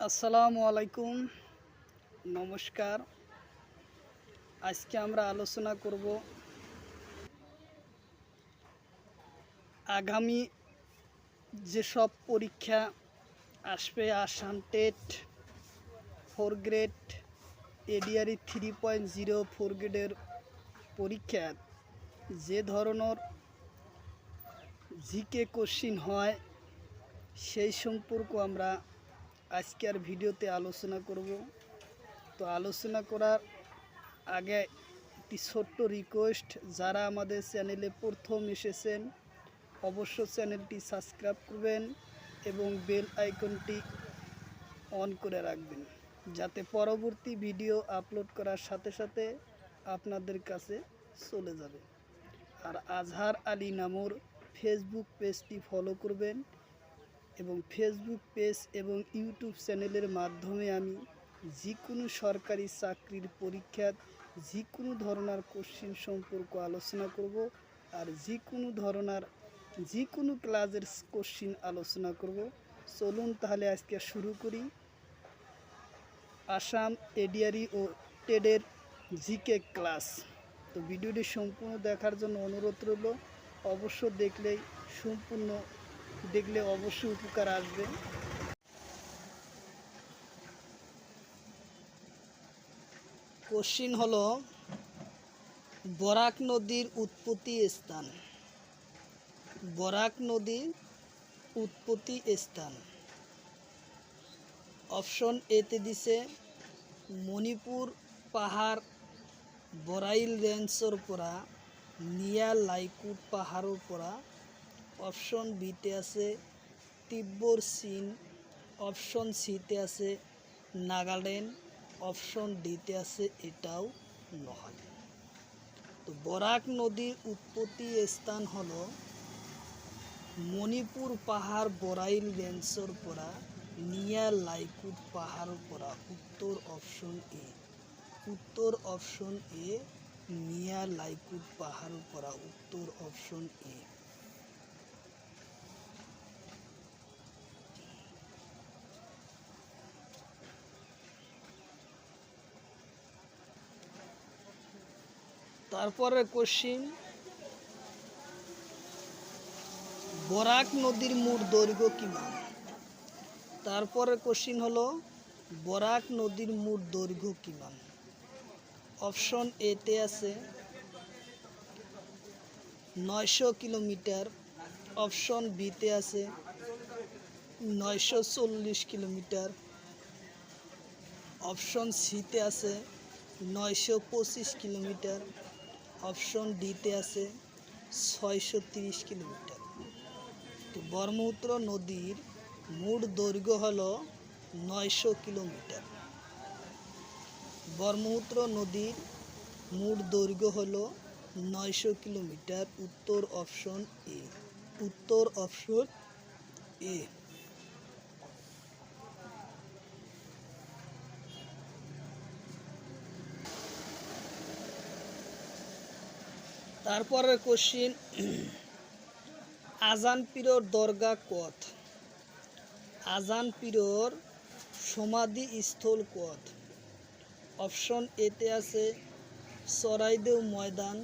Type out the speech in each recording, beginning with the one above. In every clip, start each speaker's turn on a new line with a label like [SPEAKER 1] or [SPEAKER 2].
[SPEAKER 1] আসসালামু আলাইকুম, নমস্কার। আজকে আমরা আলোচনা করব আগামী যেসব পরীক্ষা আসবে, আসাম টেট 4 গ্রেড, এডিআরই 3.0 4 গ্রেডের পরীক্ষা যে ধরনের জিকে কোশ্চিন হয় সেই সম্পর্ক আমরা আজকের ভিডিওতে আলোচনা করব। তো আলোচনা করার আগে একটি ছোট্ট রিকোয়েস্ট, যারা আমাদের চ্যানেলে প্রথম এসেছেন অবশ্য চ্যানেলটি সাবস্ক্রাইব করবেন এবং বেল আইকনটি অন করে রাখবেন, যাতে পরবর্তী ভিডিও আপলোড করার সাথে সাথে আপনাদের কাছে চলে যাবে। আর আজহার আলী নামর ফেসবুক পেজটি ফলো করবেন এবং ফেসবুক পেজ এবং ইউটিউব চ্যানেলের মাধ্যমে আমি যে কোনো সরকারি চাকরির পরীক্ষার যে কোনো ধরনের কোশ্চিন সম্পর্ক আলোচনা করব, আর যে কোনো ক্লাসের কোশ্চিন আলোচনা করব। চলুন তাহলে আজকে শুরু করি আসাম এডিআরই ও টেডের জিকে ক্লাস। তো ভিডিওটি সম্পূর্ণ দেখার জন্য অনুরোধ রইল। অবশ্য দেখলে অবশ্যই উপকার আসবে। কোশ্চিন হলো বরাক নদীর উৎপত্তি স্থান। বরাক নদীর উৎপত্তি স্থান অপশন এতে দিছে মণিপুর পাহাড় বরাইল রেঞ্জৰ পৰা নিয়া লাইকুট পাহাড়ৰ পৰা। অপশন বিতে আছে তিব্বর চীন। অপশন সিতে আছে নাগাল্যান্ড। অপশন ডিতে আছে এটাও নহয়। তো বরাক নদীর উৎপত্তি স্থান হলো মণিপুর পাহাড় বরাইল রেঞ্জৰ পৰা নিয়া লাইকুট পাহাড়ৰ পৰা। উত্তর অপশন এ। উত্তর অপশন এ, নিয়া লাইকুট পাহাড়ৰ পৰা। উত্তর অপশন এ। তারপরে কোশ্চিন, বরাক নদীর মোট দৈর্ঘ্য কিমান? তারপরে কোশ্চিন হলো বরাক নদীর মোট দৈর্ঘ্য কিমান? অপশন এতে আছে 900 কিলোমিটার। অপশন বিতে আছে 940 কিলোমিটার। অপশন সিতে আছে 925 কিলোমিটার। অপশন ডিতে আছে 630 কিলোমিটার। তো ব্রহ্মপুত্র নদীর মোট দৈর্ঘ্য হলো 900 কিলোমিটার। ব্রহ্মপুত্র নদীর মোট দৈর্ঘ্য হলো 900 কিলোমিটার। উত্তর অপশন এ। উত্তর অপশন এ। তারপরের কোশ্চিন, আজান পীরর দরগা কত? আজান পীরর সমাধি স্থল কত? অপশন এতে আছে চৰাইদেউ ময়দান।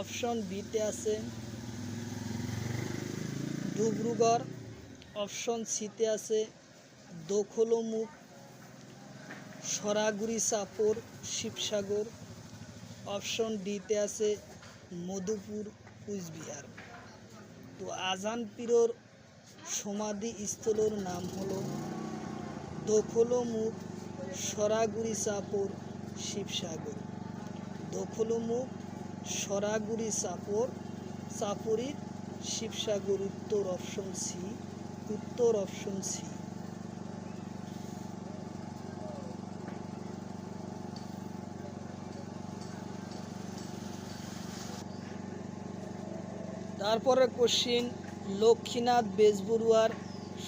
[SPEAKER 1] অপশন বিতে আছে ডিব্ৰুগড়। অপশন সিতে আছে দখলমুখ সরাগুড়ি চাপর শিবসাগর। অপশন ডিতে আছে মধুপুর কুচবিহার। তো আজান পীরর সমাধি স্থলের নাম হলো দখলমুখ সরাগুড়ি চাপর শিবসাগর। দখলমুখ সরাগুড়ি চাপরির শিবসাগর। উত্তর অপশন সি। উত্তর অপশন সি। তারপরে কোশ্চিন, লক্ষ্মীনাথ বেজবরুয়ার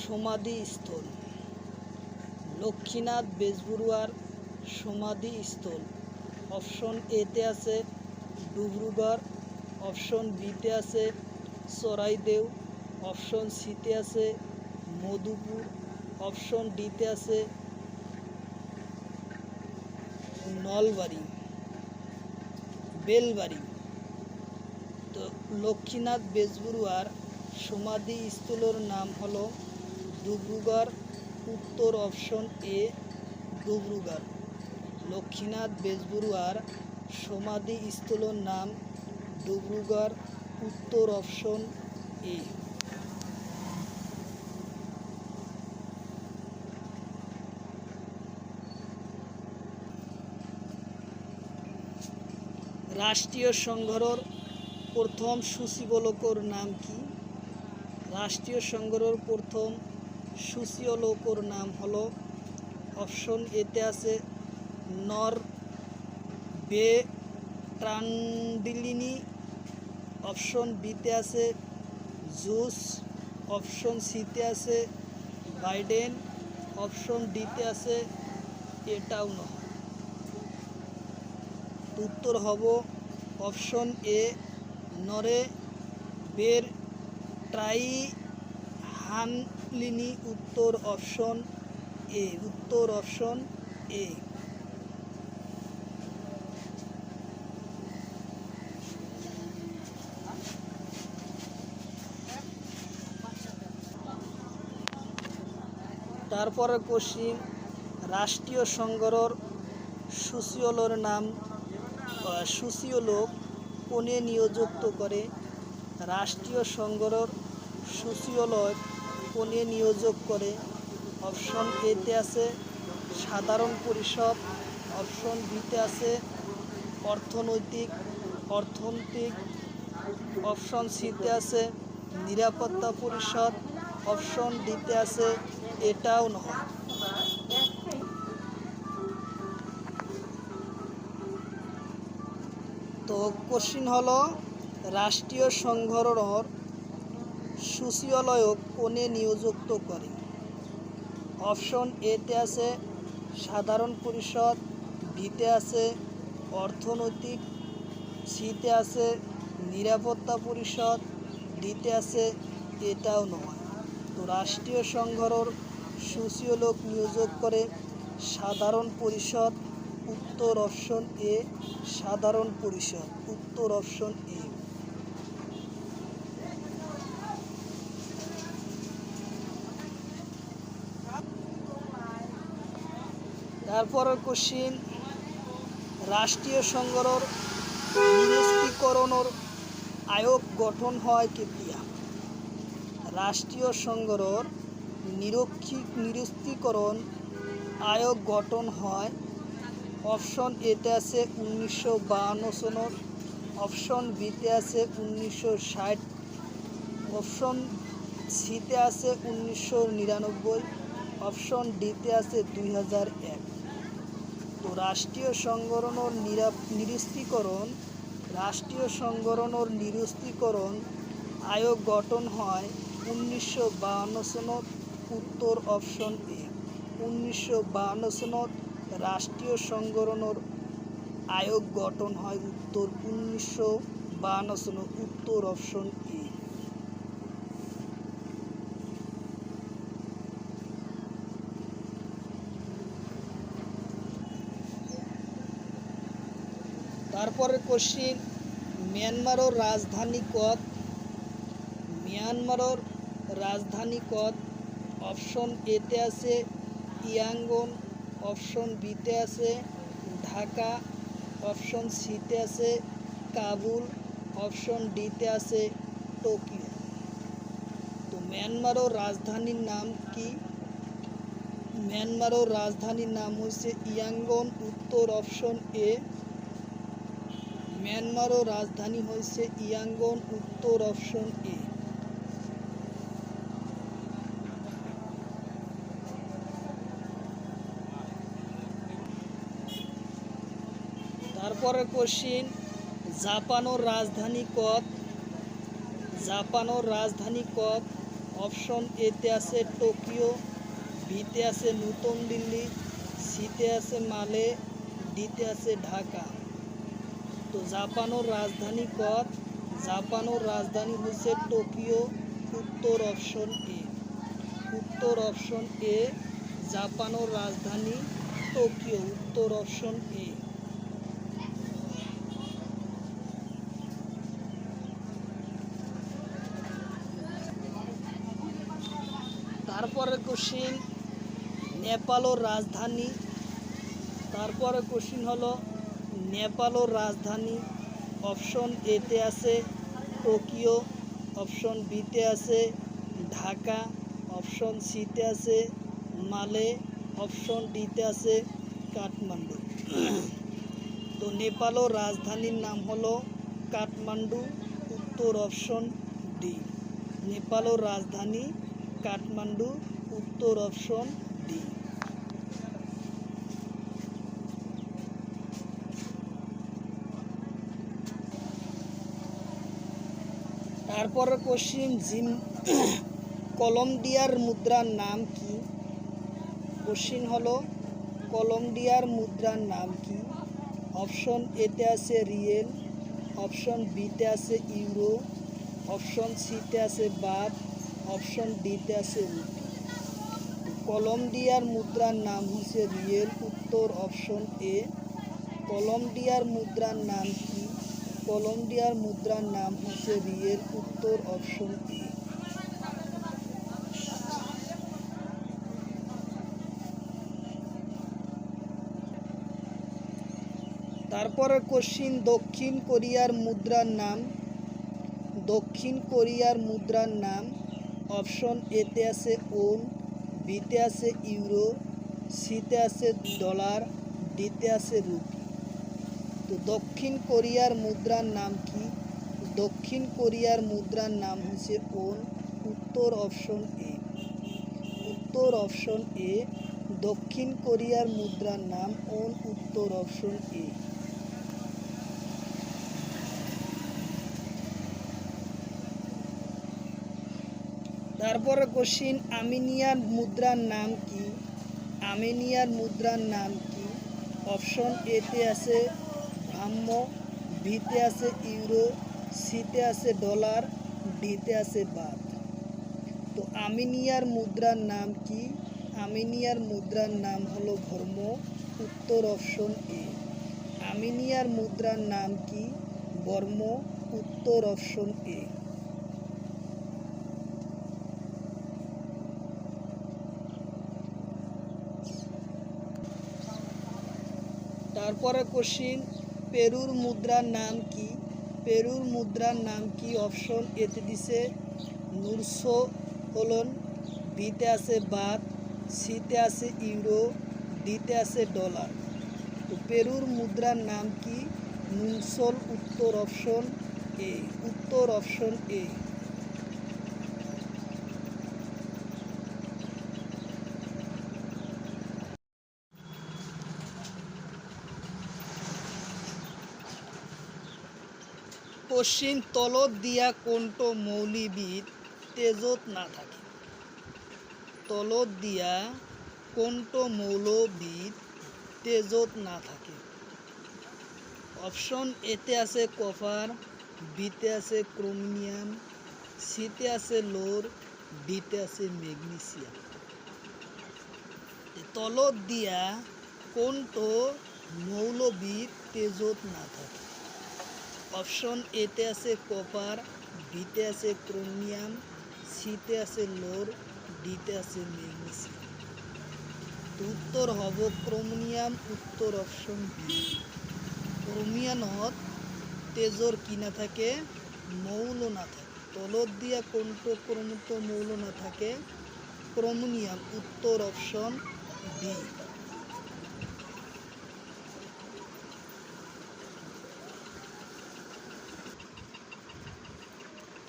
[SPEAKER 1] সমাধিস্থল। লক্ষ্মীনাথ বেজবরুয়ার সমাধিস্থল অপশন এতে আছে ডিব্ৰুগড়। অপশন বিতে আছে চৰাইদেউ। অপশন সিতে আছে মধুপুর অপশন ডিতে আছে নলবাড়ি, বেলবাড়ি। তো লক্ষ্মীনাথ বেজবরুয়ার সমাধিস্থলের নাম হলো ডিব্রুগড়। উত্তর অপশন এ ডিব্রুগড়। লক্ষ্মীনাথ বেজবরুয়ার সমাধিস্থলের নাম ডিব্রুগড়। উত্তর অপশন এ। রাষ্ট্রীয় সংঘের প্রথম সূচীবলকের নাম কি? রাষ্ট্রীয় সংঘের প্রথম সূচীবলকের নাম হলো অপশন এতে আছে নরবেট্রান্ডিলিনি। অপশন বিতে আছে জুস। অপশন সিতে আছে বাইডেন। অপশন ডিতে আছে এটাও নয়। উত্তর হব অপশন এ নরবেট্রান্ডিলিনি। উত্তর অপশন এ। উত্তর অপশন এ। তারপরে কোশ্চিন, রাষ্ট্রীয় সংঘের সূচীবলক কোনে নিয়োজিত করে? রাষ্ট্রীয় সংঘের সূচীবলক কোনে নিয়োজিত করে? অপশন এতে আছে সাধারণ পরিষদ। অপশন বিতে আছে অর্থনৈতিক। অপশন সিতে আছে নিরাপত্তা পরিষদ। অপশন ডিতে আছে এটাও নয়। তো কোশ্চিন হলো রাষ্ট্রীয় সংঘের সূচীবলক কোনে নিয়োজিত করে? অপশন এতে আছে সাধারণ পরিষদ। বিতে আছে অর্থনৈতিক। সিতে আছে নিরাপত্তা পরিষদ। ডিতে আছে এটাও নয়। তো রাষ্ট্রীয় সংঘের সূচীবলক নিয়োজিত করে সাধারণ পরিষদ। উত্তর অপশন এ সাধারণ পরিষদ। উত্তর অপশন এ। তারপরের কোশ্চিন, রাষ্ট্রীয় সংঘের নিরস্ত্রীকরণের আয়োগ গঠন হয় কেতিয়া? রাষ্ট্রীয় সংঘের নিরস্ত্রীকরণ আয়োগ গঠন হয় অপশন এতে আছে 1952 সনত। অপশন বিতে আছে 1960। অপশন সিতে আছে 1999। অপশন ডিতে আছে 2001। তো রাষ্ট্রীয় সংঘের নিরস্ত্রীকরণ আয়োগ গঠন হয় 1952 সনত। উত্তর অপশন এ। 1952 সনত রাষ্ট্রীয় সংঘের আয়োগ গঠন হয়। উত্তর 1952 সনত। উত্তর অপশন এ। তারপরে কোশ্চিন, মিয়ানমারের রাজধানী কত? মিয়ানমারের রাজধানী কত? অপশন এতে আছে ইয়াঙ্গুন। অপশন বিতে আছে ঢাকা। অপশন সিতে আছে কাবুল। অপশন ডিতে আছে টোকিও। তো মিয়ানমারের রাজধানীর নাম কি? মিয়ানমারের রাজধানীর নাম হচ্ছে ইয়াঙ্গুন। উত্তর অপশন এ। মিয়ানমারের রাজধানী হয়েছে ইয়াঙ্গুন। উত্তর অপশন এ। তারপরে কোশ্চিন, জাপানের রাজধানী কত? জাপানের রাজধানী কত? অপশন এতে আছে টোকিও। বিতে আছে নতুন দিল্লি। সিতে আছে মালে। ডিতে আছে ঢাকা। তো জাপানের রাজধানী কত? জাপানের রাজধানী হচ্ছে টোকিও। উত্তর অপশন এ। উত্তর উত্তর অপশন এ জাপানের রাজধানী টোকিও, উত্তর অপশন এ। তারপরে কোশ্চিন নেপালের রাজধানী, তারপরে কোশ্চিন হলো নেপালের রাজধানী। অপশন এতে আছে টোকিও, অপশন বিতে আছে ঢাকা, অপশন সিতে আছে মালে, অপশন ডিতে আছে কাঠমান্ডু। তো নেপালের রাজধানীর নাম হলো কাঠমান্ডু, উত্তর অপশন ডি। নেপালের রাজধানী কাঠমান্ডু, উত্তর অপশন ডি। তারপরে কোশ্চিন কলম্বিয়ার মুদ্রার নাম কি? কোশ্চিন হলো কলম্বিয়ার মুদ্রার নাম কি? অপশন এতে আছে রিয়েল, অপশন বিতে আছে ইউরো, অপশন সিতে আছে বাত, অপশন ডিতে আছে রুপি। কলম্বিয়ার মুদ্রার নাম হচ্ছে রিয়েল, উত্তর অপশন এ। কলম্বিয়ার মুদ্রার নাম কি? কলম্বিয়ার মুদ্রার নাম হচ্ছে রিয়েল, উত্তর অপশন এ। তারপরে কোশ্চিন দক্ষিণ কোরিয়ার মুদ্রার নাম। দক্ষিণ কোরিয়ার মুদ্রার নাম অপশন এতে আছে ওন, বিতে আছে ইউরো, সিতে আছে ডলার, ডিতে আছে রুপি। তো দক্ষিণ কোরিয়ার মুদ্রার নাম কি? দক্ষিণ কোরিয়ার মুদ্রার নাম হচ্ছে ওন, উত্তর অপশন এ। উত্তর অপশন এ, দক্ষিণ কোরিয়ার মুদ্রার নাম ওন, উত্তর অপশন এ। তারপরে কোশ্চিন আর্মেনিয়ার মুদ্রার নাম কি? আর্মেনিয়ার মুদ্রার নাম কি? অপশন এতে আছে ব্রাহ্ম, বিতে আছে ইউরো, সিতে আছে ডলার, ডিতে আছে বাত। তো আর্মেনিয়ার মুদ্রার নাম কি? আর্মেনিয়ার মুদ্রার নাম হলো ধর্ম, উত্তর অপশন এ। আর্মেনিয়ার মুদ্রার নাম কি? বর্ম, উত্তর অপশন এ। তারপরে কোশ্চিন পেরুর মুদ্রার নাম কি? পেরুর মুদ্রার নাম কি? অপশন এতে দিছে নুরসো হলন, বিতে আছে বাত, সিতে আছে ইউরো, ডিতে আছে ডলার। তো পেরুর মুদ্রার নাম কি? নুনসোল, উত্তর অপশন এ। উত্তর অপশন এ। কোশ্চিন তলত দিয়া কোনটো মৌলবিদ তেজত না থাকে? তলত দিয়া কোনটো মৌলবিদ তেজত না থাকে? অপশন এতে আছে কপার, বিতে আছে ক্রোমিনিয়াম, সিতে আছে লোর, ডিতে আছে ম্যাগনেসিয়াম। তলত দিয়া কোনটো মৌলবিদ তেজত না থাকে? অপশন এতে আছে কপার, বিতে আছে ক্রোমিয়াম, সিতে আছে লোর, ডিতে আছে ম্যাগনেসিয়াম। উত্তর হব ক্রোমিয়াম, উত্তর অপশন বি। ক্রোমিয়ামত তেজর কি না থাকে? মৌল না থাকে। তলত দিয়া কোনটো ক্রমিত মৌল না থাকে? ক্রোমিয়াম, উত্তর অপশন ডি।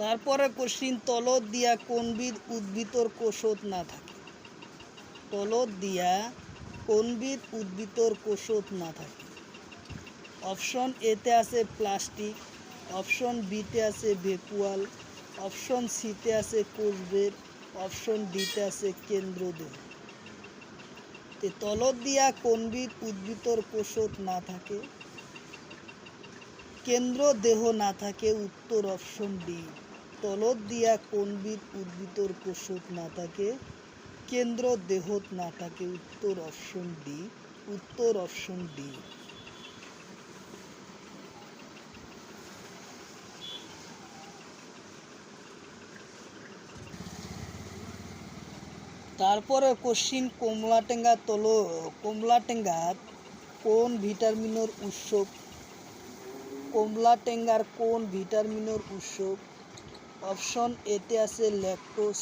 [SPEAKER 1] তারপরে কোশ্চিন তলত দিয়া কোনবিদ উদ্ভিদর কোষত না থাকে? তলত দিয়া কোনবিদ উদ্ভিদর কোষত না থাকে? অপশন এতে আছে প্লাস্টিক, অপশন বিতে আছে ভেকুয়াল, অপশন সিতে আছে কোষবেদ, অপশন ডিতে আছে কেন্দ্রদেহ। তলত দিয়া কোনবিদ উদ্ভিদর কোষত না থাকে? কেন্দ্র দেহ না থাকে, উত্তর অপশন ডি। তলত দিয়া কোনবিদ উদ্ভিদর কোষত না থাকে? কেন্দ্র দেহত না থাকে? উত্তর অপশন ডি। উত্তর অপশন ডি। তারপরে কোশ্চিন কমলাটেঙ্গাত কোন ভিটামিনের উৎস? কমলাটেঙ্গার কোন ভিটামিনের উৎস? অপশন এতে আছে ল্যাকটোজ,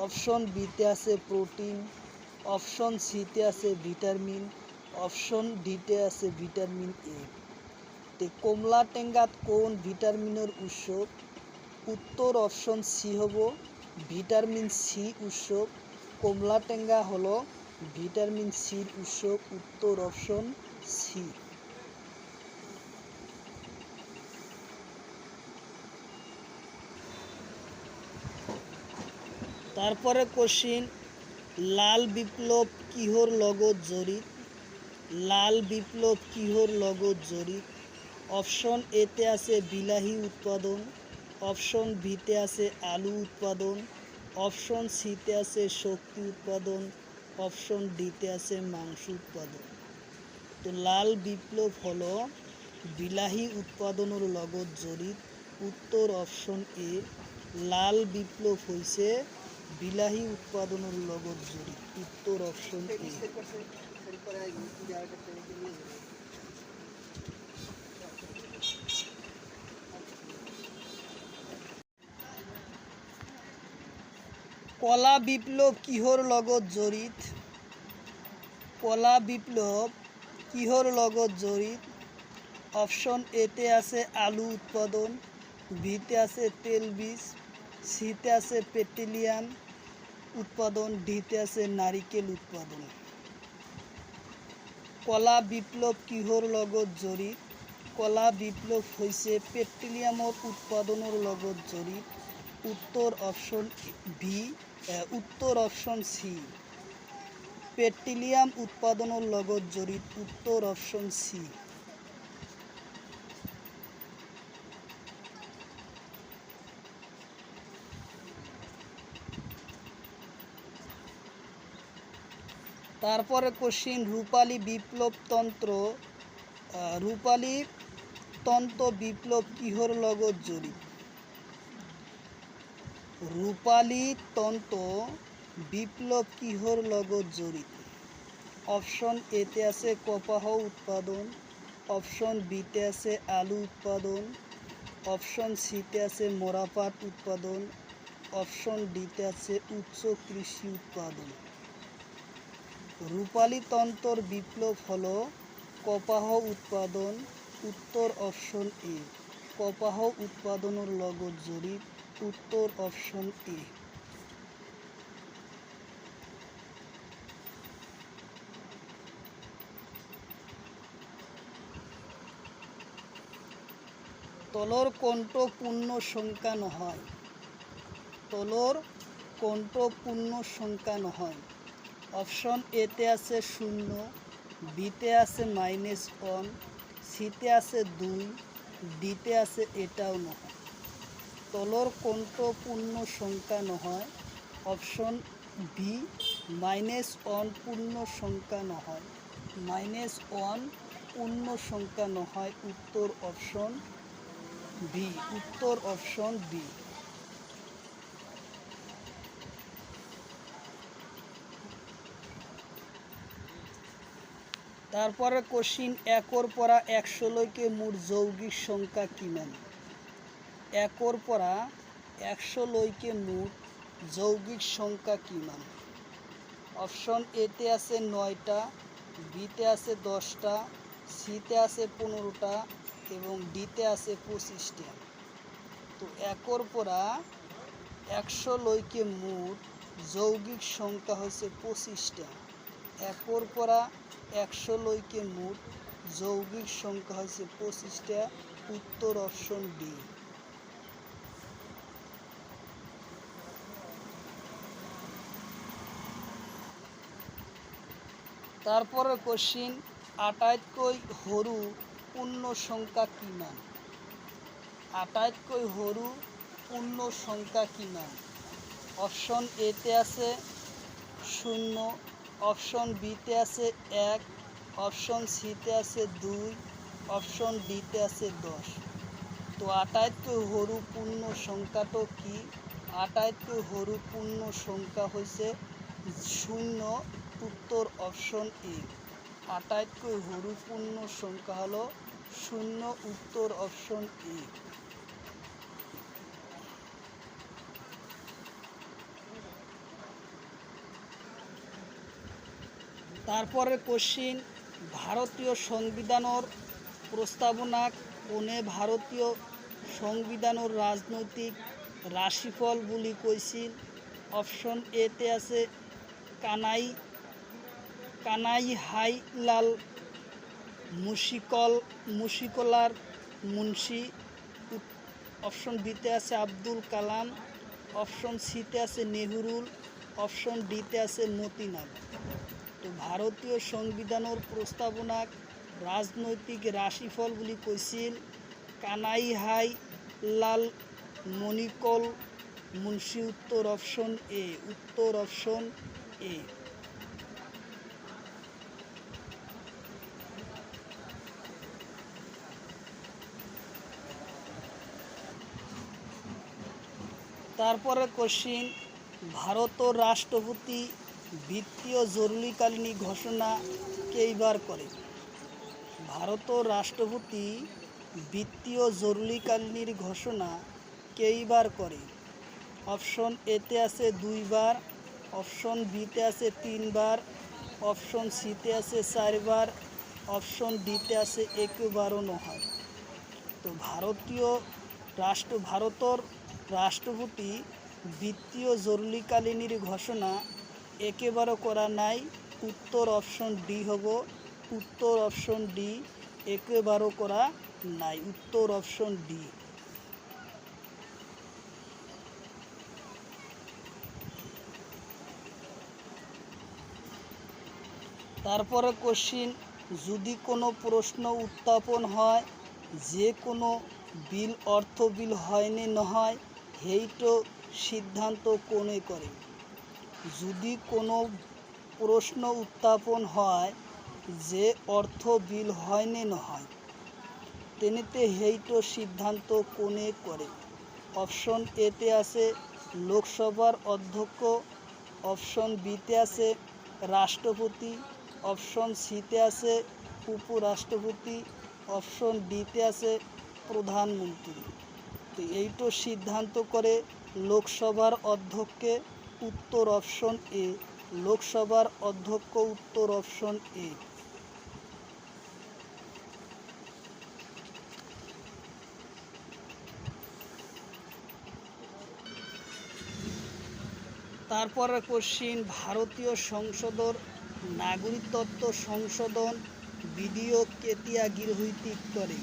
[SPEAKER 1] অপশন বিতে আছে প্রোটিন, অপশন সিতে আছে ভিটামিন, অপশন ডিতে আছে ভিটামিন এ। তে কমলাটেঙ্গাত কোন ভিটামিনের উৎস? উত্তর অপশন সি হব ভিটামিন সি উৎস। কমলাটেঙ্গা হলো ভিটামিন সির উৎস। উত্তর অপশন সি। তারপরে কোশ্চিন লাল বিপ্লব কিহর লগত জড়িত? লাল বিপ্লব কিহর লগত জড়িত? অপশন এতে আছে বিলাহী উৎপাদন, অপশন বিতে আছে আলু উৎপাদন, অপশন সিতে আছে শক্তি উৎপাদন, অপশন ডিতে আছে মাংস উৎপাদন। তো লাল বিপ্লব হলো বিলাহী উৎপাদনের লগত জড়িত। উত্তর অপশন এ। লাল বিপ্লব হয়েছে বিলাহী উৎপাদনের লগত জড়িত। উত্তর অপশন এ। কলা বিপ্লব কিহর লগত জড়িত? কলা বিপ্লব কিহর লগত জড়িত? অপশন এতে আছে আলু উৎপাদন, বিতে আছে তেলবীজ, সিতে আছে পেট্রোলিয়াম উৎপাদন, ডিতে আছে নারিকেল উৎপাদন। কলা বিপ্লব কিহর লগত জড়িত? কলা বিপ্লব হয়েছে পেট্রোলিয়ামর উৎপাদনের লগত জড়িত। উত্তর অপশন বি। উত্তর অপশন সি। পেট্রোলিয়াম উৎপাদনের লগত জড়িত। উত্তর অপশন সি। তারপরে কোশ্চিন রূপালী তন্ত্র বিপ্লব কিহর লগত জড়িত? রূপালী তন্ত্র বিপ্লব কিহর লগত জড়িত? অপশন এতে আছে কপাহ উৎপাদন, অপশন বিতে আছে আলু উৎপাদন, অপশন সিতে আছে মরাপাট উৎপাদন, অপশন ডিতে আছে উচ্চ কৃষি উৎপাদন। রূপালী তন্ত্র বিপ্লব হলো কপাহ উৎপাদন। উত্তর অপশন এ। কপাহ উৎপাদনের লগত জড়িত। উত্তর অপশন এ। তলর কণ্ঠ পূর্ণ সংখ্যা নহয়? তলর কণ্ঠ পূর্ণ সংখ্যা নহয়? অপশন এতে আছে 0, বিতে আছে -1, সিতে আছে 2, ডিতে আছে এটাও নহয়। তলর কণ্ঠ পূর্ণ সংখ্যা নহয়। অপশন বি -1 পূর্ণ সংখ্যা নহয়। -1 পূর্ণ সংখ্যা নহয়। উত্তর অপশন বি। উত্তর অপশন বি। তারপরে কোশ্চিন একর পরা 100 লইকে মোট যৌগিক সংখ্যা কিমান? একর পরা 100 লইকে মোট যৌগিক সংখ্যা কিমান? অপশন এতে আছে 9টা, বিতে আছে 10টা, সিতে আছে 15টা এবং ডিতে আছে 25টা। তো একর পরা 100 লইকে মোট যৌগিক সংখ্যা হচ্ছে 25টা। একর পরা 100 লইকে মোট যৌগিক সংখ্যা হচ্ছে 25টা। উত্তর অপশন ডি। তারপরে কোশ্চিন আটাইতকৈ সৰু পূর্ণ সংখ্যা কিমান? আটাইতকৈ সৰু পূর্ণ সংখ্যা কিমান? অপশন এতে আছে 0, অপশন বিতে আছে 1, অপশন সিতে আছে 2, অপশন ডিতে আছে 10। তো আটাইতকৈ সৰু পূৰ্ণ সংখ্যাটো কি? আটাইতকৈ সৰু পূৰ্ণ সংখ্যা হৈছে 0, উত্তর অপশন এ। আটাইতকৈ সৰু পূৰ্ণ সংখ্যা হলো 0, উত্তর অপশন এ। তারপরে কোশ্চিন, ভারতীয় সংবিধানের প্রস্তাবনা কোনে ভারতীয় সংবিধানের রাজনৈতিক রাশিফল বুলি কৈছিল? অপশন এতে আছে কানাইহাইলাল মুশিকলার মুন্সি, অপশন বিতে আছে আব্দুল কালাম, অপশন সিতে আছে নেহরুল, অপশন ডিতে আছে মতিলাল। তো ভারতীয় সংবিধানের প্রস্তাবনাক রাজনৈতিক রাশিফল বুলি কৈছিল কানাইহাইলাল মণিকল মুন্সি, উত্তর অপশন এ। উত্তর অপশন এ। তারপরে কোশ্চিন, ভারতের রাষ্ট্রপতি বিত্তীয় জরুরিকালীন ঘোষণা কেইবার করে? ভারতের রাষ্ট্রপতি বিত্তীয় জরুরিকালীন ঘোষণা কেইবার করে? অপশন এতে আছে 2 বার, অপশন বিতে আছে 3 বার, অপশন সিতে আছে 4 বার, অপশন ডিতে আছে একবারও নহয়। তো ভারতের রাষ্ট্রপতি বিত্তীয় জরুরিকালীন ঘোষণা একেবারও করা নাই, উত্তর অপশন ডি হব। উত্তর অপশন ডি, একেবারও করা নাই, উত্তর অপশন ডি। তারপরে কোশ্চিন, যদি কোনো প্রশ্ন উত্থাপন হয় যে কোনো বিল অর্থ বিল হয়নি নহয় সেইটো সিদ্ধান্ত কোনে করে? যদি কোনো প্রশ্ন উত্থাপন হয় যে অর্থ বিল হয়নি নহয় তেনেতে সেইটো সিদ্ধান্ত কোনে করে? অপশন এতে আছে লোকসভার অধ্যক্ষ, অপশন বিতে আছে রাষ্ট্রপতি, অপশন সিতে আছে উপরাষ্ট্রপতি, অপশন ডিতে আছে প্রধানমন্ত্রী। তো এইটো সিদ্ধান্ত করে লোকসভার অধ্যক্ষে, উত্তর অপশন এ। লোকসভার অধ্যক্ষ, উত্তর অপশন এ। তারপরে কোশ্চিন, ভারতীয় সংসদর নাগরিকত্ব সংশোধন বিধেয়ক কেতিয়া গৃহীত করে?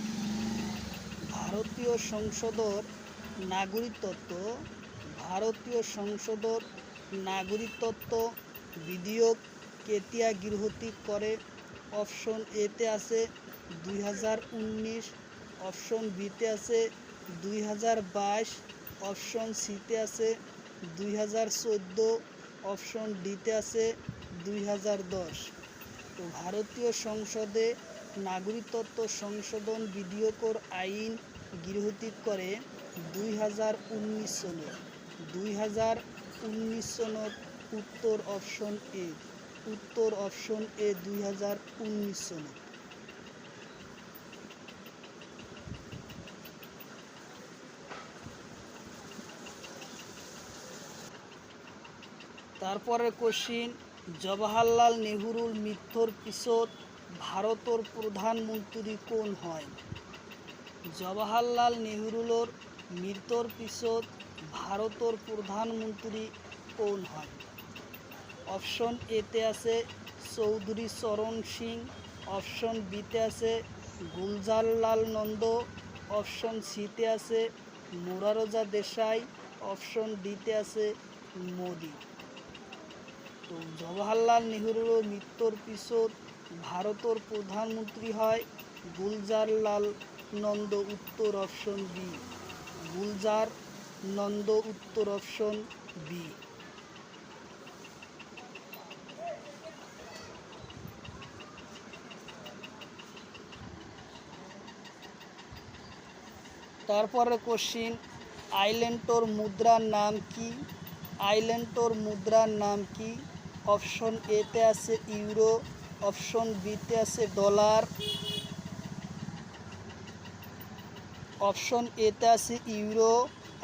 [SPEAKER 1] ভারতীয় সংসদর নাগরিকত্ব বিধেয়ক কেতিয়া গৃহীত করে? অপশন এতে আছে 2019, অপশন বিতে আছে 2022, অপশন সিতে আছে 2014, অপশন ডিতে আছে 2010। তো ভারতীয় সংসদে নাগরিকত্ব সংশোধন বিধেয়কর আইন গৃহীত করে 2019 সনত। 2019 সনত, উত্তর অপশন এ। উত্তর অপশন এ, 2019 সনত। তারপরে কোশ্চিন, জওহরলাল নেহরুর মৃত্যুর পিছত ভারতের প্রধানমন্ত্রী কোন হয়? জওহরলাল নেহরুর মৃত্যুর পিছত ভারতের প্রধানমন্ত্রী কোন হয়? অপশন এতে আছে চৌধুরী চরণ সিং, অপশন বিতে আছে গুলজারলাল নন্দ, অপশন সিতে আছে মোরারজা দেশাই, অপশন ডিতে আছে মোদি। তো জওহরলাল নেহরুর মৃত্যুর পিছত ভারতের প্রধানমন্ত্রী হয় গুলজারলাল নন্দ, উত্তর অপশন বি। গুলজার নন্দ, উত্তর অপশন বি। তারপরে কোশ্চিন, আইল্যান্ডটোর মুদ্রার নাম কি? আইল্যান্ডটোর মুদ্রার নাম কি? অপশন এতে আছে ইউরো, অপশন বিতে আছে ডলার, অপশন এতে আছে ইউরো,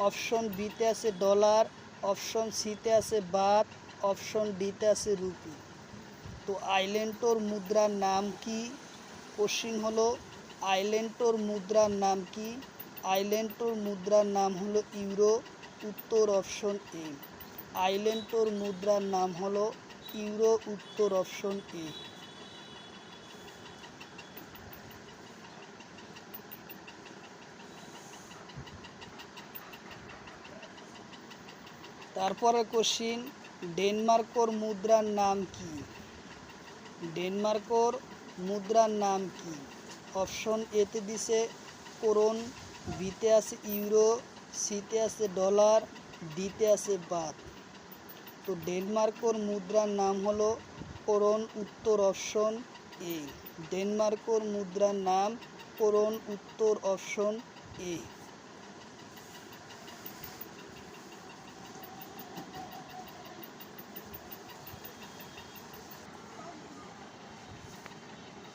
[SPEAKER 1] অপশন বিতে আছে ডলার, অপশন সিতে আছে বাত, অপশন ডিতে আছে রুপি। তো আইল্যান্ডটোর মুদ্রার নাম কি? কোশ্চিন হলো আইল্যান্ডটোর মুদ্রার নাম কি? আইল্যান্ডটোর মুদ্রার নাম হলো ইউরো, উত্তর অপশন এ। আইল্যান্ডটোর মুদ্রার নাম হলো ইউরো, উত্তর অপশন এ। তারপরে কোশ্চিন, ডেনমার্কর মুদ্রার নাম কি? ডেনমার্কর মুদ্রার নাম কি? অপশন এতে দিছে করোন, বিতে আছে ইউরো, সিতে আছে ডলার, ডিতে আছে বাত। তো ডেনমার্কর মুদ্রার নাম হলো করোন, উত্তর অপশন এ। ডেনমার্কর মুদ্রার নাম করোন, উত্তর অপশন এ।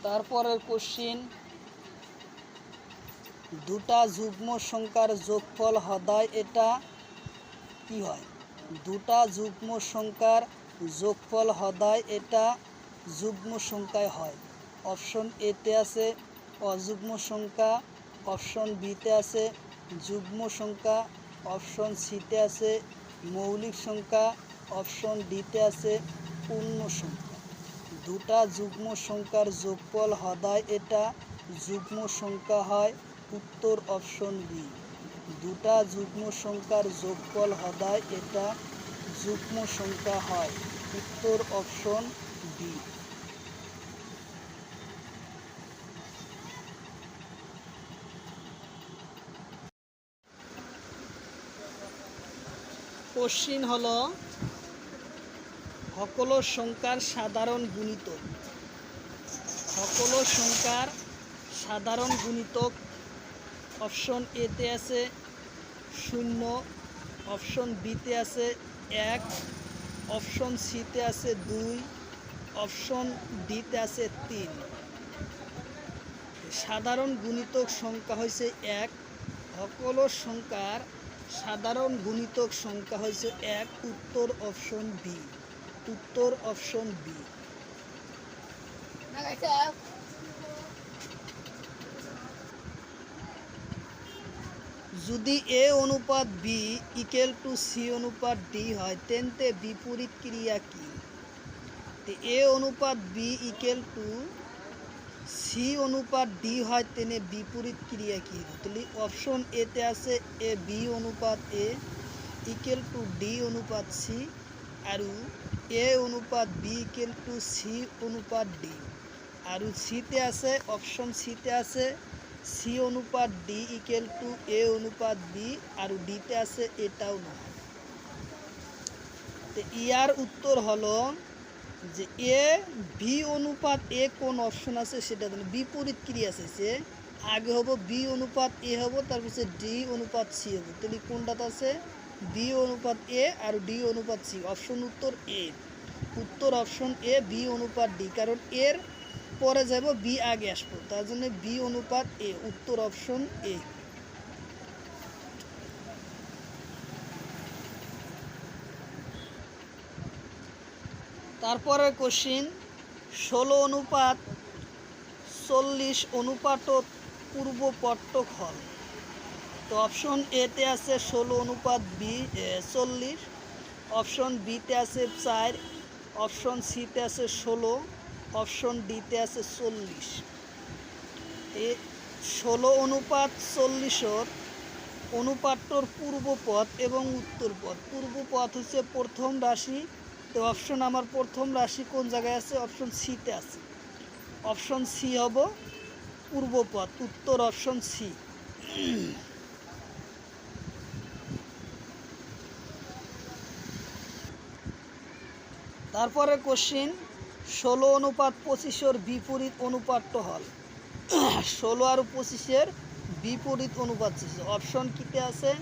[SPEAKER 1] তারপরের কোশ্চিন, দুটা যুগ্ম সংখ্যার যোগফল হদায় এটা কি হয়? দুটা যুগ্ম সংখ্যার যোগফল হদায় এটা যুগ্ম সংখ্যায় হয়। অপশন এতে আছে অযুগ্ম সংখ্যা, অপশন বিতে আছে যুগ্ম সংখ্যা, অপশন সিতে আছে মৌলিক সংখ্যা, অপশন ডিতে আছে পূর্ণ সংখ্যা। দুটা যুগ্ম সংখ্যার যোগফল হদায় এটা যুগ্ম সংখ্যা হয়, উত্তর অপশন বি। দুটা যুগ্ম সংখ্যার যোগফল হদায় এটা যুগ্ম সংখ্যা হয়, উত্তর অপশন বি। কোশ্চিন হলো সকল সংখ্যার সাধারণ গুণিতক। সকল সংখ্যার সাধারণ গুণিতক। অপশন এতে আছে 0, অপশন বিতে আছে 1, অপশন সিতে আছে 2, অপশন ডিতে আছে 3। সাধারণ গুণিতক সংখ্যা হয়েছে 1। সকল সংখ্যার সাধারণ গুণিতক সংখ্যা হয়েছে 1, উত্তর অপশন বি। উত্তর অপশন বি। যদি এ অনুপাত বি ইকুয়াল টু সি অনুপাত ডি হয় তেন্তে বিপরীত ক্রিয়া কি? এ অনুপাত বি ইকুয়াল টু সি অনুপাত ডি হয় তেনে বিপরীত ক্রিয়া কি? তাহলে অপশন এতে আছে এ বি অনুপাত এ ইকুয়াল টু ডি অনুপাত সি, আর এ অনুপাত বি ইকুয়াল টু সি অনুপাত ডি। আর সিতে আছে অপশন সিতে আছে সি অনুপাত ডি ইকুয়াল টু এ অনুপাত বি, আর ডিতে আছে এটাও না। তো ইয়ার উত্তর হলো যে এ বি অনুপাত এ কোন অপশন আছে সেটা বিপরীত ক্রিয়া আছে, সে আগে হবো বি অনুপাত এ হবো, তারপর ডি অনুপাত সি হবো। তাহলে কোনটাতে আছে বি অনুপাত এ আর ডি অনুপাত সি। অপশন উত্তর এ। উত্তর অপশন এ বি অনুপাত ডি, কারণ এর পরে যাব বি আগে আসবো, তার জন্য বি অনুপাত এ, উত্তর অপশন এ। তারপরে কোশ্চিন, 16:40 অনুপাতত পূর্ব পট্টক হল। তো অপশন এতে আছে 16:40, অপশন বিতে আছে 4, অপশন সিতে আছে 16, অপশন ডিতে আছে 40। 16:40 অনুপাতর পূর্ব পথ এবং উত্তর পথ। পূর্ব পথ হচ্ছে প্রথম রাশি। তো অপশন আমার প্রথম রাশি কোন জায়গায় আছে? অপশন সিতে আছে। অপশন সি হব পূর্ব পথ, উত্তর অপশন সি। তারপরে কোশ্চিন, 16:25 বিপরীত অনুপাতটা হল। 16 আর 25 বিপরীত অনুপাত চাইছে। অপশন কিতে আছে?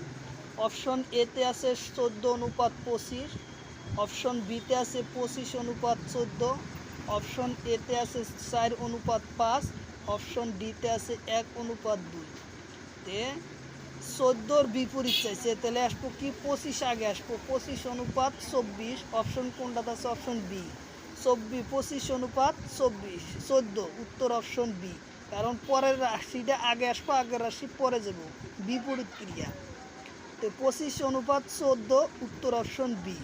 [SPEAKER 1] অপশন এতে আছে 14:25, অপশন বিতে আছে 25:14, অপশন এতে আছে 4:5, অপশন ডিতে আছে 1:2। তে 14-র বিপরীত চাইছে, তাহলে আসবো কি 25 আগে আসবো, 25:24। অপশন কোনটাতে আছে? Option B 25:24, 14। উত্তর অপশন বি, কারণ পরের রাশিটা আগে আসবো, আগের রাশি পরে যাব, বিপরীত ক্রিয়া। তো 25:14, উত্তর অপশন বি।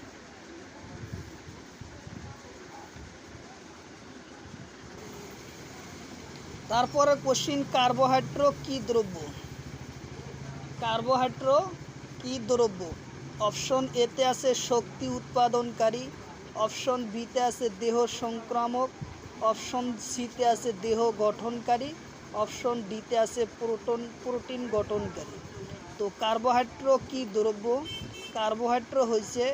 [SPEAKER 1] তারপরে কোশ্চিন, কার্বোহাইড্রেট কি দ্রব্য? কার্বোহাইড্রেট কি দ্রব্য? অপশন এতে আছে শক্তি উৎপাদনকারী, অপশন বিতে আছে দেহ সংক্রামক, অপশন সিতে আছে দেহ গঠনকারী, অপশন ডিতে আছে প্রোটিন গঠনকারী। তো কার্বোহাইড্রেট কি দ্রব্য? কার্বোহাইড্রেট হচ্ছে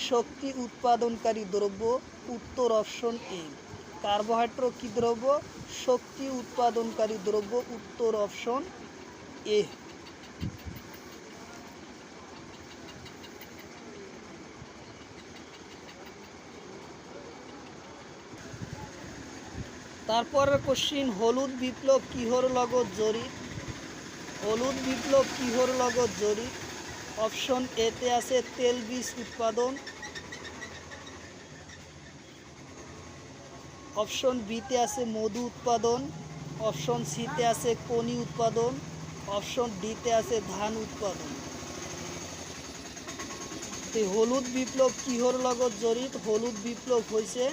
[SPEAKER 1] শক্তি উৎপাদনকারী দ্রব্য, উত্তর অপশন এ। কার্বোহাইড্রেট কি দ্রব্য? শক্তি উৎপাদনকারী দ্রব্য, উত্তর অপশন এ। তারপরের কোশ্চিন, হলুদ বিপ্লব কিহর লগত জড়িত? হলুদ বিপ্লব কিহর লগত জড়িত? অপশন এতে আছে তেল বীজ উৎপাদন, অপশন বিতে আছে মধু উৎপাদন, অপশন সিতে আছে কনি উৎপাদন, অপশন ডিতে আছে ধান উৎপাদন। তো হলুদ বিপ্লব কিহর লগত জড়িত? হলুদ বিপ্লব হয়েছে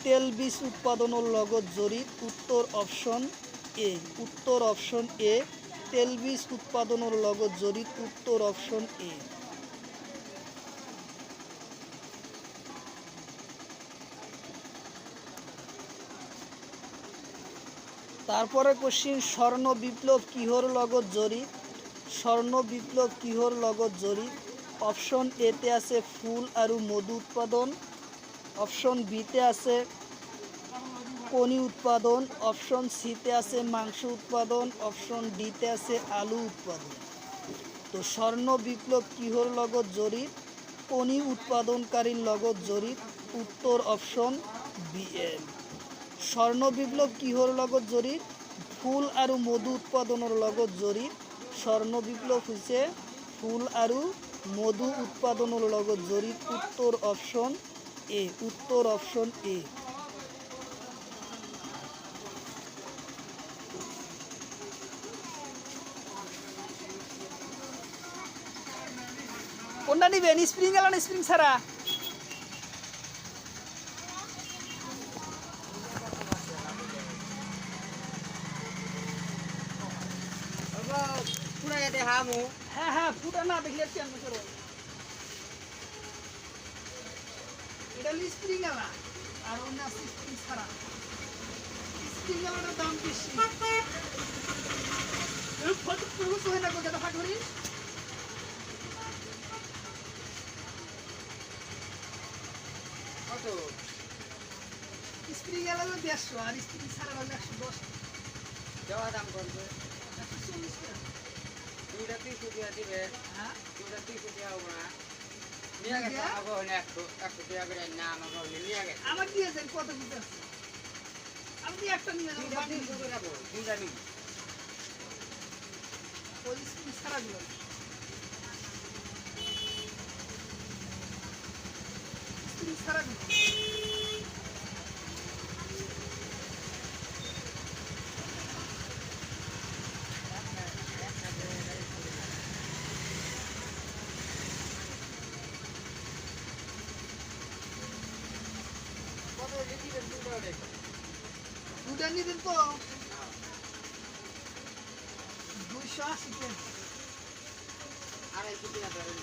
[SPEAKER 1] তেল বীজ উৎপাদনের লগত জড়িত, উত্তর অপশন এ। উত্তর অপশন এ, তেল বীজ উৎপাদনের লগত জড়িত, উত্তর অপশন এ। তারপরে কোশ্চিন, স্বর্ণ বিপ্লব কিহর লগত জড়িত? স্বর্ণ বিপ্লব কিহর লগত জড়িত? অপশন এতে আছে ফুল আর মধু উৎপাদন, অপশন বিতে আছে কনি উৎপাদন, অপশন সিতে আছে মাংস উৎপাদন, অপশন ডিতে আছে আলু উৎপাদন। তো স্বর্ণ বিপ্লব কিহর লগত জড়িত? কনি উৎপাদনকারীর লগত জড়িত, উত্তর অপশন বি। স্বর্ণ বিপ্লব কিহর লগত জড়িত? ফুল আর মধু উৎপাদনের লগত জড়িত। স্বর্ণ বিপ্লব হচ্ছে ফুল আর মধু উৎপাদনের লগত জড়িত, উত্তর অপশন এ। উত্তর অপশন এ। কোনটা নিবেন, স্প্রিং এলা না স্প্রিং ছাড়া? হ্যাঁ হ্যাঁ, ফুটা না দেখলে কেন করো? এটা স্প্রিং এলা, আর অন্য আছে স্প্রিং ছাড়া। স্প্রিং এলাটার দাম বেশি। ফটো পুরো হয় না, কত ফাটরি? কত? স্প্রিং এলা 150, আর স্প্রিং ছাড়া হলে 110। দেওয়া দাম করবে 140 টাকা। দুইটা 30 টাকা দিবে। হ্যাঁ, দুইটা 30 টাকা হবে না। নিয়ে গেছে আমাকে হলে 100 টাকা করে না, আমাকে হলে নিয়ে গেছে। আমার দিয়েছেন কত দিতে আছে? আপনি একটা নিয়ে যাবেন, 300 টাকা দেবো, দুইটা নিন। ওই স্প্রিং ছাড়া দিবেন, স্প্রিং ছাড়া দিবেন। দুটা নিবেন তো 280 টাকা। আড়াইশো টাকা ধরেন।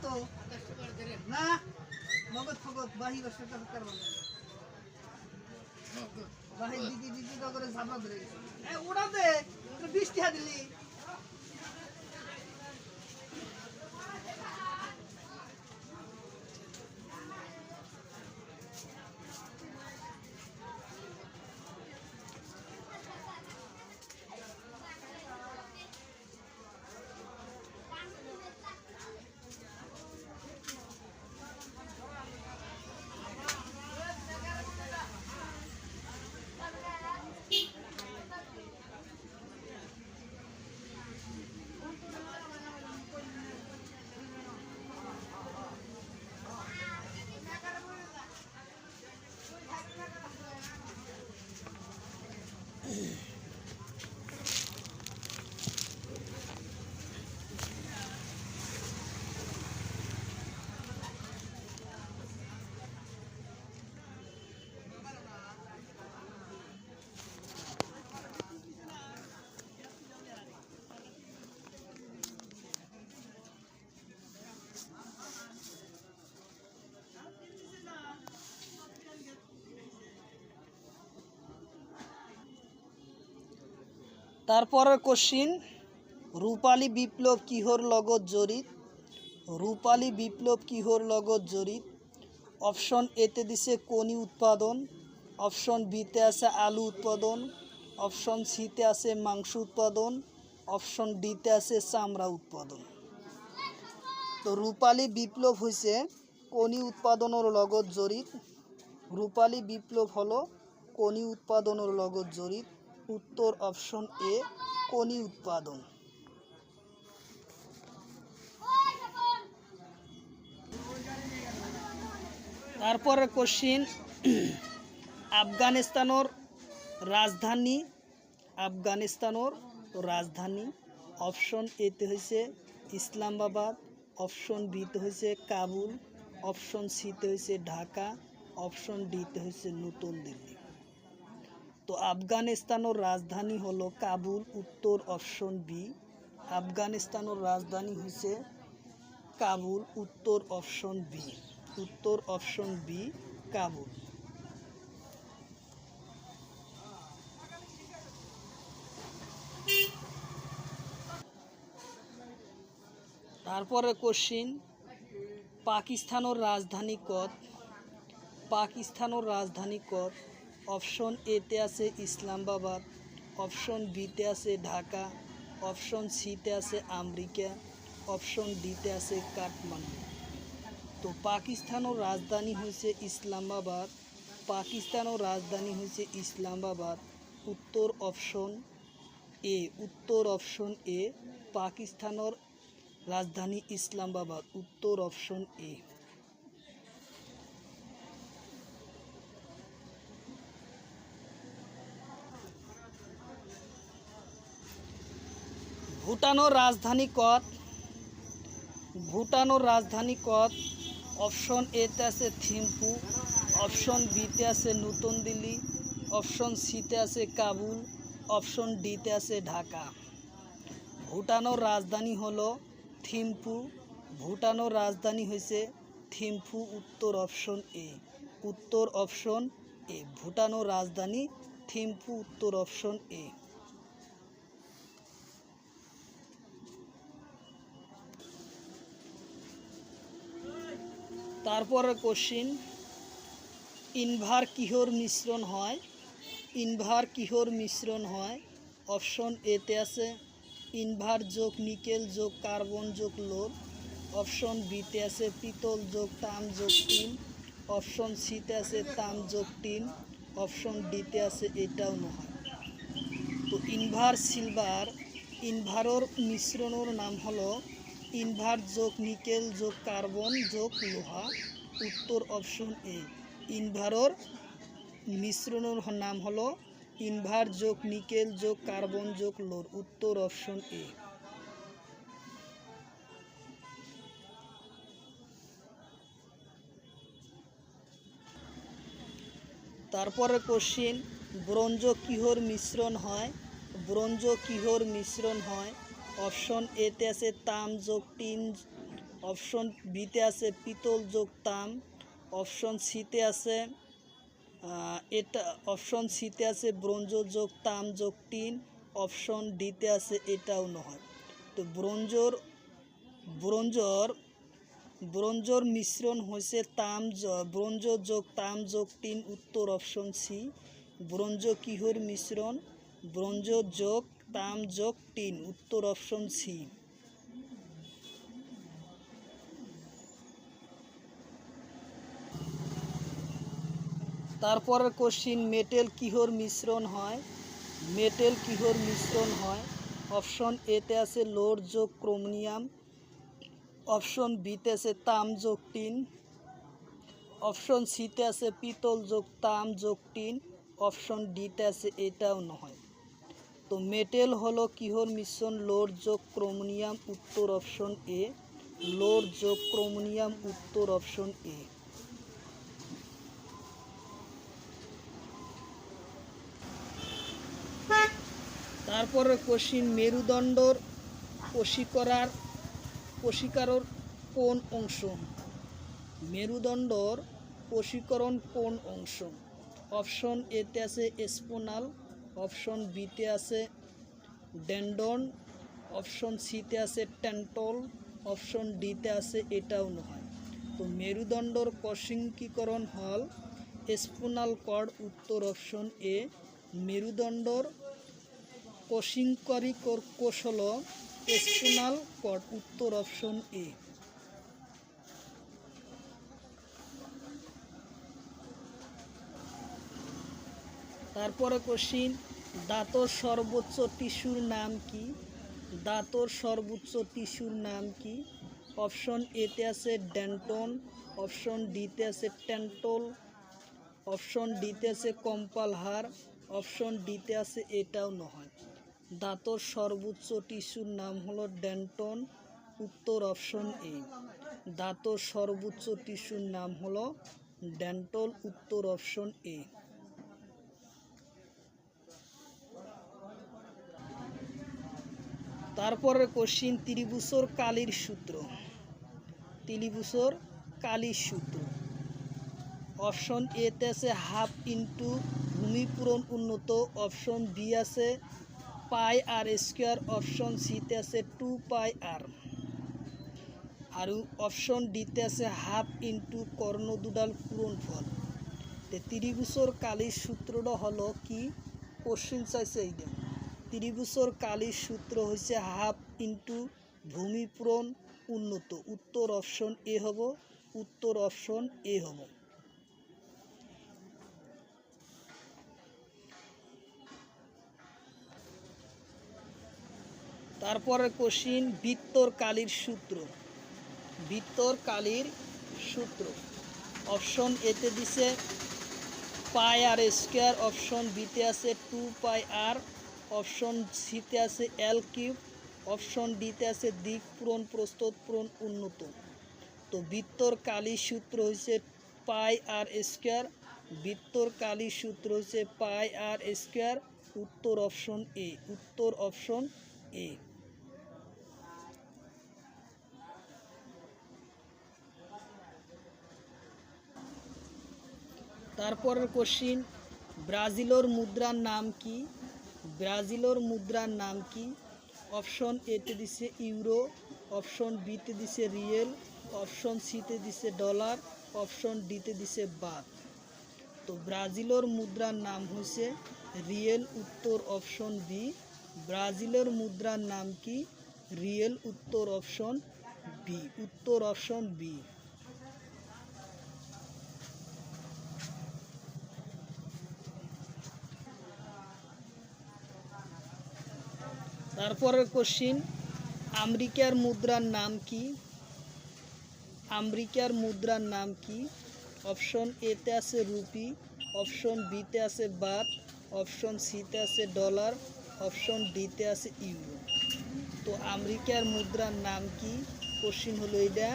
[SPEAKER 1] তো না নগদ ফগদ বাহি বসে টাকা করব বাহি দিদি দিদি করে ঝাপা ধরে গেছে ওড়া দে 20 টাকা দিলি। তারপরের কোশ্চিন, রূপালী বিপ্লব কিহর লগত জড়িত? রূপালী বিপ্লব কিহর লগত জড়িত? অপশন এতে দিছে কণি উৎপাদন, অপশন বিতে আছে আলু উৎপাদন, অপশন সিতে আছে মাংস উৎপাদন, অপশন ডিতে আছে চামড়া উৎপাদন। তো রূপালী বিপ্লব হয়েছে কণি উৎপাদনের লগত জড়িত। রূপালী বিপ্লব হলো কণি উৎপাদনের লগত জড়িত। উত্তর অপশন এ কণি উৎপাদন। তারপরে কোশ্চিন, আফগানিস্তানের রাজধানী, আফগানিস্তানের রাজধানী অপশন এতে হয়েছে ইসলামাবাদ, অপশন বিতে হয়েছে কাবুল, অপশন সিতে হয়েছে ঢাকা, অপশন ডিতে হয়েছে নতুন দিল্লি। তো আফগানিস্তানের রাজধানী হলো কাবুল, উত্তর অপশন বি। আফগানিস্তানের রাজধানী হয়েছে কাবুল, উত্তর অপশন বি। উত্তর অপশন বি কাবুল। তারপরে কোশ্চিন, পাকিস্তানের রাজধানী কত? পাকিস্তানের রাজধানী কত? অপশন এতে আছে ইসলামাবাদ, অপশন বিতে আছে ঢাকা, অপশন সিতে আছে আমেরিকা, অপশন ডিতে আছে কাঠমান্ডু। তো পাকিস্তানের রাজধানী হয়েছে ইসলামাবাদ। পাকিস্তানের রাজধানী হয়েছে ইসলামাবাদ, উত্তর অপশন এ। উত্তর অপশন এ পাকিস্তানের রাজধানী ইসলামাবাদ, উত্তর অপশন এ। ভুটানের রাজধানী কত? ভুটানের রাজধানী কত? অপশন এতে আছে থিম্পু, অপশন বিতে আছে নতুন দিল্লি, অপশন সিতে আছে কাবুল, অপশন ডিতে আছে ঢাকা। ভুটানের রাজধানী হলো থিম্পু। ভুটানের রাজধানী হয়েছে থিম্পু, উত্তর অপশন এ। উত্তর অপশন এ ভুটানের রাজধানী থিম্পু, উত্তর অপশন এ। তারপরে কোশ্চিন, ইনভার কিহর মিশ্রণ হয়? ইনভার কিহর মিশ্রণ হয়? অপশন এতে আছে ইনভার যোগ নিকেল যোগ কার্বন যোগ লোর, অপশন বিতে আছে পিতল যোগ তাম যোগ টিন, অপশন সিতে আছে তাম যোগ টিন, অপশন ডিতে আছে এটাও নয়। তো ইনভার সিলভার, ইনভারর মিশ্রণের নাম হলো ইনভার যোগ নিকেল যোগ কার্বন যোগ লোহা, উত্তর অপশন এ। ইনভারর মিশ্রণের নাম হলো ইনভার যোগ নিকেল যোগ কার্বন যোগ লোর, উত্তর অপশন এ। তারপরে কোশ্চিন, ব্রোঞ্জ কিহর মিশ্রণ হয়? ব্রোঞ্জ কিহর মিশ্রণ হয়? অপশন এতে আছে তাম যোগ টিন, অপশন বিতে আছে পিতল যোগ তাম, অপশন সিতে আছে এটা, অপশন সিতে আছে ব্রোঞ্জ যোগ তাম যোগ টিন, অপশন ডিতে আছে এটাও নয়। তো ব্রোঞ্জর ব্রোঞ্জর মিশ্রণ হয়েছে ব্রোঞ্জ যোগ তাম যোগ টিন, উত্তর অপশন সি। ব্রোঞ্জ কিহর মিশ্রণ? ব্রোঞ্জ যোগ তাম যোগ টিন, উত্তর অপশন সি। তারপরের কোশ্চিন, মেটেল কিহর মিশ্রণ হয়? মেটেল কিহর মিশ্রণ হয়? অপশন এতে আছে লোড যোগ ক্রোমিয়াম, অপশন বিতে আছে তাম যোগ টিন, অপশন সিতে আছে পিতল যোগ তাম যোগ টিন, অপশন ডিতে আছে এটাও নয়। তো মেটেল হলো কিহর মিশ্রণ? লোড যোগ ক্রোমিয়াম, উত্তর অপশন এ। লোড যোগ ক্রোমিয়াম, উত্তর অপশন এ। তারপরে কোশ্চিন, মেরুদণ্ডর কোষিকারর কোন অংশ? মেরুদণ্ডর কোষীকরণ কোন অংশ? অপশন এতে আছে স্পোনাল, অপশন বিতে আছে ডেন্ডন, অপশন সিতে আছে টেন্টল, অপশন ডিতে আছে এটাও নয়। তো মেরুদণ্ডর কোষীকরণ হল স্পোনাল কর্ড, উত্তর অপশন এ। মেরুদণ্ডর কোষীকারী কোষ হল স্পোনাল কর্ড, উত্তর অপশন এ। তারপরে কোশ্চিন, দাঁতর সর্বোচ্চ টিস্যুর নাম কি? দাঁতর সর্বোচ্চ টিস্যুর নাম কি? অপশন এতে আছে ডেন্টন, অপশন ডিতে আছে টেন্টল, অপশন ডিতে আছে কম্পাল হাড়, অপশন ডিতে আছে এটাও নয়। দাঁতর সর্বোচ্চ টিস্যুর নাম হলো ডেন্টন, উত্তর অপশন এ। দাঁতর সর্বোচ্চ টিস্যুর নাম হলো ডেন্টল, উত্তর অপশন এ। তারপরের কোশ্চিন, ত্রিভুজের কালির সূত্র। ত্রিভুজের কালির সূত্র, অপশন এতে আছে হাফ ইন্টু ভূমি পূরণ উন্নত, অপশন বি আছে পাই আর স্কোয়ার, অপশন সিতে আছে 2 পাই আর, আর অপশন ডিতে আছে হাফ ইন্টু কর্ণ দুডাল পূরণফল। ত্রিভুজের কালির সূত্রটা হলো কি? কোশ্চিন চাইছে এইটা। ত্রিভুজের কালির সূত্র হচ্ছে হাফ ইন্টু ভূমি পূরণ উন্নত, উত্তর অপশন এ হব, উত্তর অপশন এ হব। তারপরে কোশ্চিন, বৃত্তর কালির সূত্র। বৃত্তর কালির সূত্র, অপশন এতে দিছে পাই আর স্কোয়ার, অপশন বিতে আছে 2 পাই আর, অপশন সিতে আছে এল কিউব, অপশন ডিতে আছে দিক পূরণ প্রস্থ পূরণ উন্নত। তো বৃত্তর কালির সূত্র হচ্ছে পাই আর স্কোয়ার, বৃত্তর কালির সূত্র হচ্ছে পাই আর স্কোয়ার, উত্তর অপশন এ, উত্তর অপশন এ। তারপরের কোশ্চিন, ব্রাজিলের মুদ্রার নাম কি? ব্রাজিলের মুদ্রার নাম কি? অপশন এতে দিছে ইউরো, অপশন বিতে দিছে রিয়েল, অপশন সিতে দিছে ডলার, অপশন ডিতে দিছে বাত। তো ব্রাজিলের মুদ্রার নাম হচ্ছে রিয়েল, উত্তর অপশন বি। ব্রাজিলের মুদ্রার নাম কি? রিয়েল, উত্তর অপশন বি, উত্তর অপশন বি। তারপরের কোশ্চিন, আমেরিকার মুদ্রার নাম কি? আমেরিকার মুদ্রার নাম কি? অপশন এতে আছে রুপি, অপশন বিতে আছে বাত, অপশন সিতে আছে ডলার, অপশন ডিতে আছে ইউরো। তো আমেরিকার মুদ্রার নাম কি? কোশ্চিন হলো এইটা,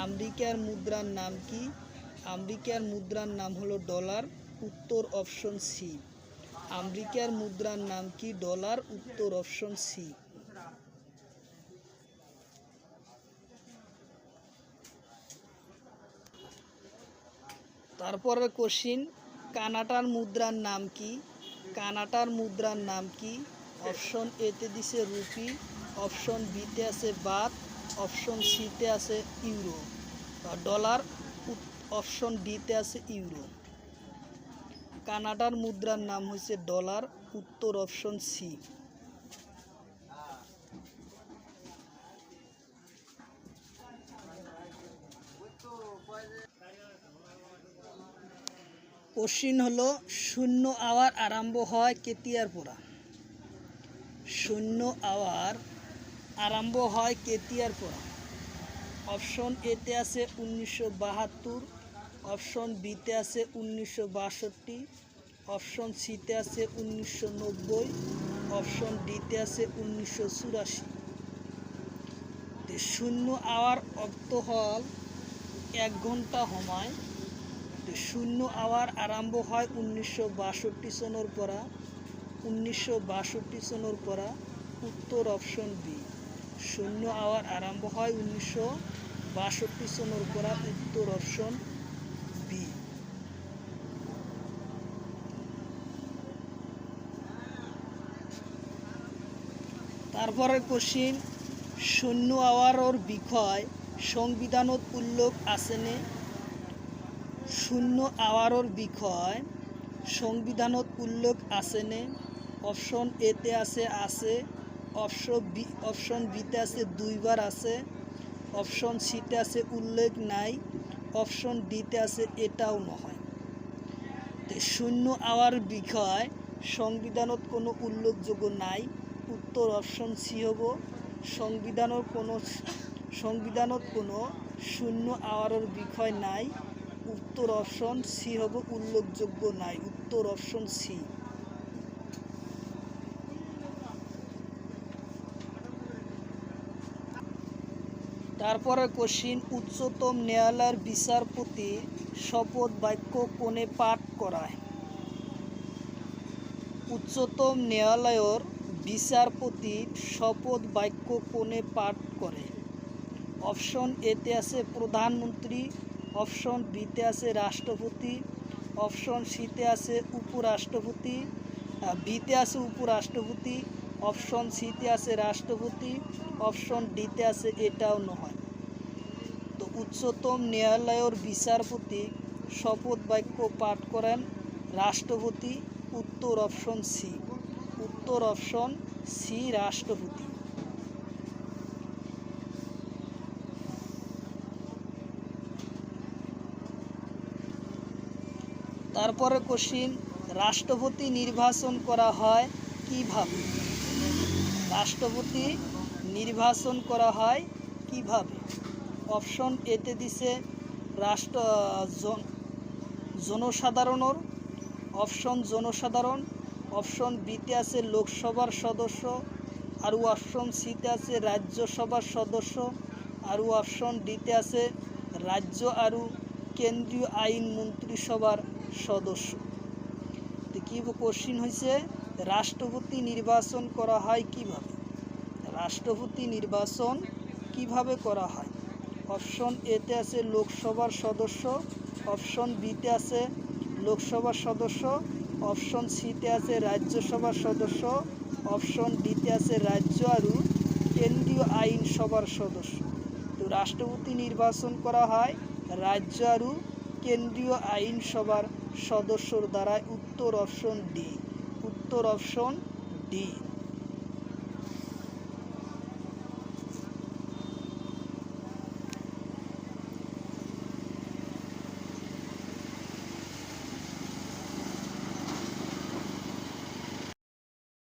[SPEAKER 1] আমেরিকার মুদ্রার নাম কি? আমেরিকার মুদ্রার নাম হলো ডলার, উত্তর অপশন সি। আমেরিকার মুদ্রার নাম কি? ডলার, উত্তর অপশন সি। তারপরে কোশ্চিন, কানাডার মুদ্রার নাম কি? কানাডার মুদ্রার নাম কি? অপশন এতে দিছে রুপি, অপশন বিতে আছে বাত, অপশন সিতে আছে ইউরো ডলার, অপশন ডিতে আছে ইউরো। কানাডার মুদ্রার নাম হচ্ছে ডলার, উত্তর অপশন সি। কোশ্চিন হলো, শূন্য আওয়ার আরম্ভ হয় কেতিয়ার পরা? শূন্য আওয়ার আরম্ভ হয় কেতিয়ার পরা? অপশন এতে আছে 1972, অপশন বিতে আছে 1962, অপশন সিতে আছে 1990, অপশন ডিতে আছে 1984। শূন্য আওয়ার অর্থ হল 1 ঘন্টা সময়। শূন্য আওয়ার আরম্ভ হয় 1962 সনের পরা, 1962 সনের পরা, উত্তর অপশন বি। শূন্য আওয়ার আরম্ভ হয় 1962 সনের পরা, উত্তর অপশন বি। তারপরে কোশ্চিন, শূন্য আওয়ারের বিষয় সংবিধানত উল্লেখ আছেনে? শূন্য আওয়ারের বিষয় সংবিধানত উল্লেখ আছেনে? অপশন এতে আছে, অপশন বিতে আছে 2 বার আছে, অপশন সিতে আছে উল্লেখ নাই, অপশন ডিতে আছে এটাও নহয়। শূন্য আওয়ার বিষয় সংবিধানত কোনো উল্লেখযোগ্য নাই, উত্তর অপশন সি হব। সংবিধানত কোনো শূন্য আওয়ারের বিষয় নাই, উত্তর অপশন সি হব, উল্লেখযোগ্য নাই, উত্তর অপশন সি। তারপরে কোশ্চিন, উচ্চতম ন্যায়ালয়ের বিচারপতি শপথ বাক্য কোনে পাঠ করায়? উচ্চতম ন্যায়ালয়ের বিচারপতি শপথ বাক্য কোনে পাঠ করে? অপশন এতে আছে প্রধানমন্ত্রী, অপশন বিতে আছে রাষ্ট্রপতি, অপশন সিতে আছে উপরাষ্ট্রপতি, বিতে আছে উপরাষ্ট্রপতি, অপশন সিতে আছে রাষ্ট্রপতি, অপশন ডিতে আছে এটাও নয়। তো উচ্চতম ন্যায়ালয়ের বিচারপতি শপথ বাক্য পাঠ করেন রাষ্ট্রপতি, উত্তর অপশন সি। উত্তর অপশন সি, রাষ্ট্রপতি। তারপরে কোশ্চিন, রাষ্ট্রপতি নির্বাচন করা হয় কিভাবে? রাষ্ট্রপতি নির্বাচন করা হয় কিভাবে? অপশন এতে দিছে জনসাধারণের, অপশন জনসাধারণ, অপশন বিতে আছে লোকসভার সদস্য, আর অপশন সিতে আছে রাজ্যসভার সদস্য, আর অপশন ডিতে আছে রাজ্য আর কেন্দ্রীয় আইন মন্ত্রিসভার সদস্য। তো কি কোশ্চিন হয়েছে, রাষ্ট্রপতি নির্বাচন করা হয় কিভাবে? রাষ্ট্রপতি নির্বাচন কিভাবে করা হয়? অপশন এতে আছে লোকসভার সদস্য, অপশন বিতে আছে লোকসভার সদস্য, অপশন সিতে আছে রাজ্যসভার সদস্য, অপশন ডিতে আছে রাজ্য আর কেন্দ্রীয় আইনসভার সদস্য। তো রাষ্ট্রপতি নির্বাচন করা হয় রাজ্য আর কেন্দ্রীয় আইনসভার সদস্যর দ্বারা, উত্তর অপশন ডি। উত্তর অপশন ডি।